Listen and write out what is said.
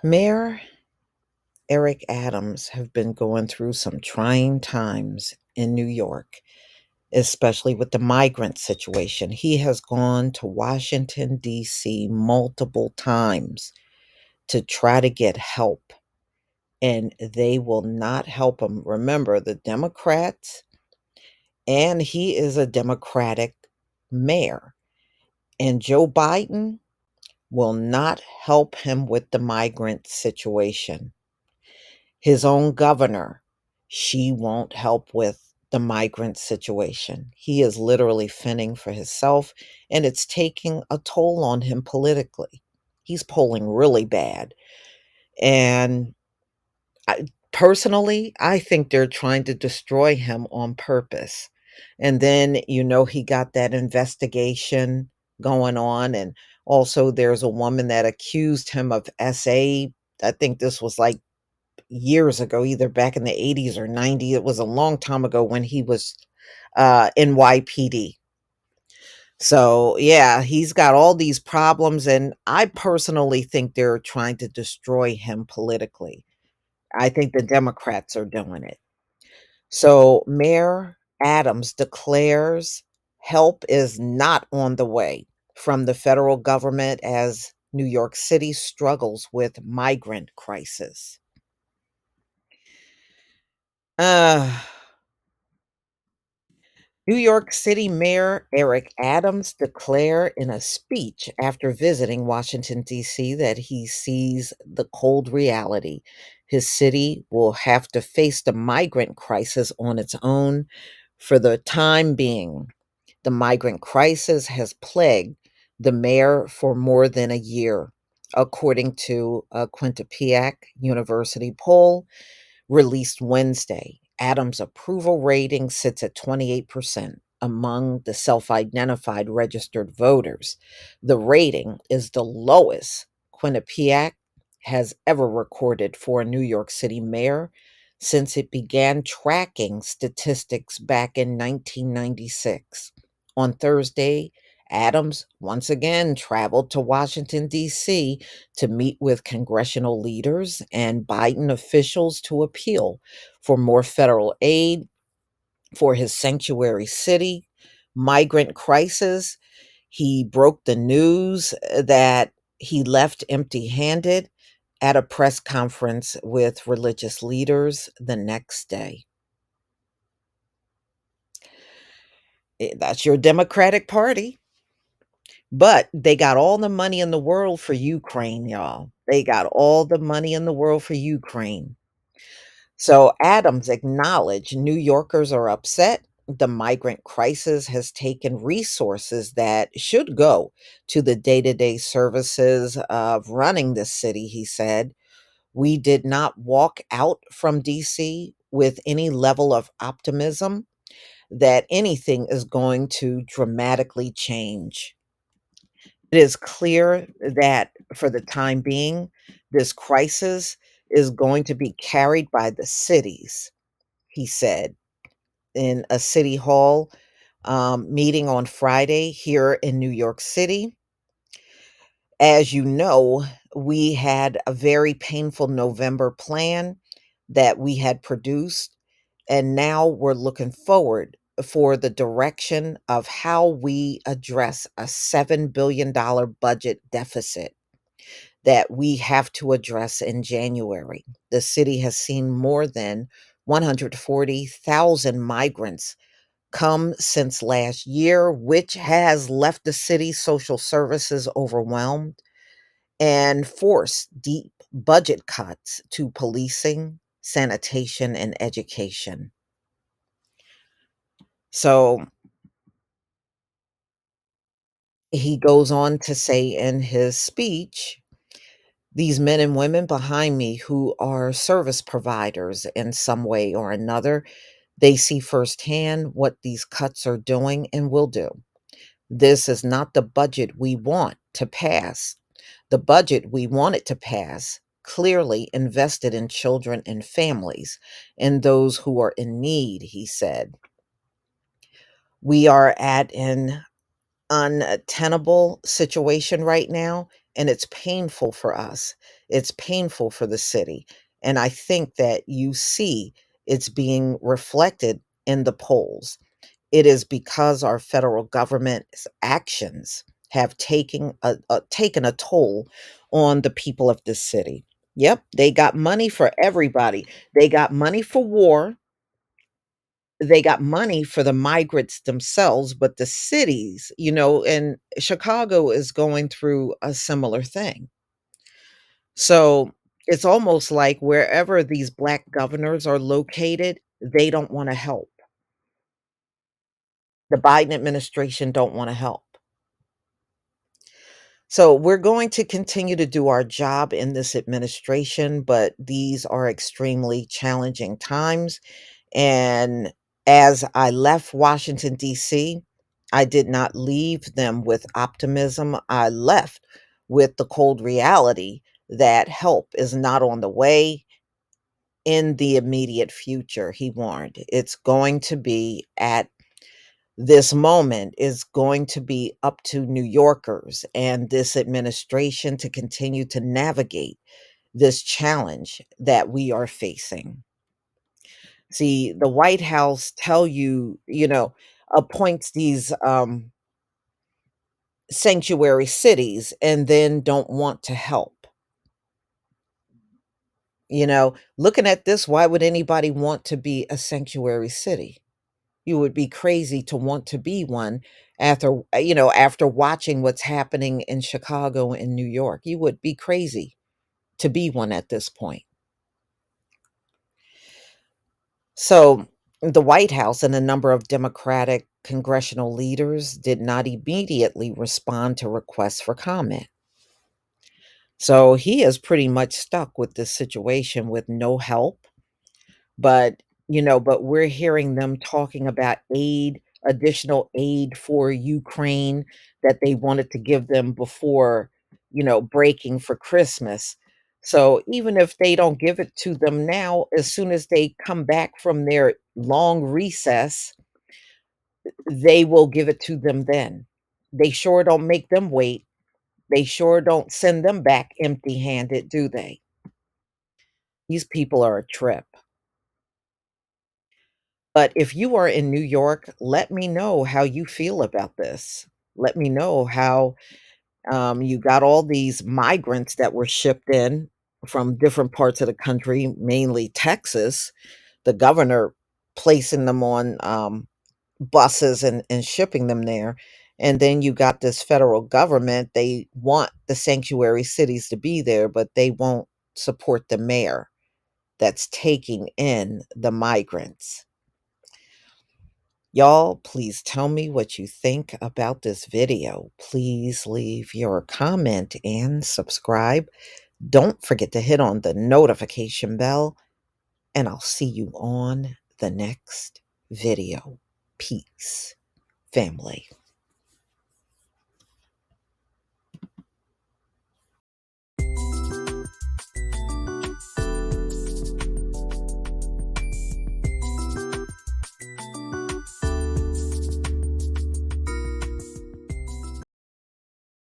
Mayor Eric Adams have been going through some trying times in New York, especially with the migrant situation. He has gone to Washington, D.C. multiple times to try to get help, and they will not help him. Remember, the Democrats, and he is a Democratic mayor, and Joe Biden will not help him with the migrant situation. His own governor, she won't help with the migrant situation. He is literally fending for himself, and it's taking a toll on him politically. He's polling really bad. And personally, I think they're trying to destroy him on purpose. And then, he got that investigation going on. And also, there's a woman that accused him of SA. I think this was like years ago, either back in the 80s or 90s. It was a long time ago when he was NYPD. So, yeah, he's got all these problems, and I personally think they're trying to destroy him politically. I think the Democrats are doing it. So, Mayor Adams declares help is not on the way from the federal government as New York City struggles with migrant crisis. Uh, New York City Mayor Eric Adams declared in a speech after visiting Washington, D.C., that he sees the cold reality. His city will have to face the migrant crisis on its own for the time being. The migrant crisis has plagued the mayor for more than a year, according to a Quinnipiac University poll released Wednesday. Adams' approval rating sits at 28% among the self identified registered voters. The rating is the lowest Quinnipiac has ever recorded for a New York City mayor since it began tracking statistics back in 1996. On Thursday, Adams once again traveled to Washington, D.C. to meet with congressional leaders and Biden officials to appeal for more federal aid for his sanctuary city. Migrant crisis. He broke the news that he left empty handed at a press conference with religious leaders the next day. That's your Democratic Party. But they got all the money in the world for Ukraine, y'all. They got all the money in the world for Ukraine. So Adams acknowledged New Yorkers are upset. The migrant crisis has taken resources that should go to the day to day services of running the city, he said. We did not walk out from DC with any level of optimism that anything is going to dramatically change. It is clear that for the time being, this crisis is going to be carried by the cities, he said in a city hall meeting on Friday here in New York City. As you know, we had a very painful November plan that we had produced, and now we're looking forward for the direction of how we address a $7 billion budget deficit that we have to address in January. The city has seen more than 140,000 migrants come since last year, which has left the city's social services overwhelmed and forced deep budget cuts to policing, sanitation, and education. So he goes on to say in his speech, these men and women behind me who are service providers in some way or another, they see firsthand what these cuts are doing and will do. This is not the budget we want to pass. The budget we wanted to pass clearly invested in children and families and those who are in need, he said. We are at an untenable situation right now, and it's painful for us. It's painful for the city. And I think that you see it's being reflected in the polls. It is because our federal government's actions have taken a toll on the people of this city. Yep, they got money for everybody. They got money for war, they got money for the migrants themselves, but the cities, and Chicago is going through a similar thing. So it's almost like wherever these black governors are located, they don't want to help. The Biden administration don't want to help. So we're going to continue to do our job in this administration, but these are extremely challenging times. And as I left Washington, D.C., I did not leave them with optimism. I left with the cold reality that help is not on the way in the immediate future, he warned. It's going to be at this moment is going to be up to New Yorkers and this administration to continue to navigate this challenge that we are facing. See, the White House appoints these sanctuary cities and then don't want to help. Looking at this, why would anybody want to be a sanctuary city? You would be crazy to want to be one after watching what's happening in Chicago and New York. You would be crazy to be one at this point. So, the White House and a number of Democratic congressional leaders did not immediately respond to requests for comment. So, he is pretty much stuck with this situation with no help. But we're hearing them talking about additional aid for Ukraine that they wanted to give them before, breaking for Christmas. So even if they don't give it to them now, as soon as they come back from their long recess, they will give it to them then. They sure don't make them wait. They sure don't send them back empty-handed, do they? These people are a trip. But if you are in New York, let me know how you feel about this. Let me know how you got all these migrants that were shipped in from different parts of the country, mainly Texas, the governor placing them on buses and shipping them there. And then you got this federal government. They want the sanctuary cities to be there, but they won't support the mayor that's taking in the migrants. Y'all, please tell me what you think about this video. Please leave your comment and subscribe. Don't forget to hit on the notification bell, and I'll see you on the next video. Peace, family.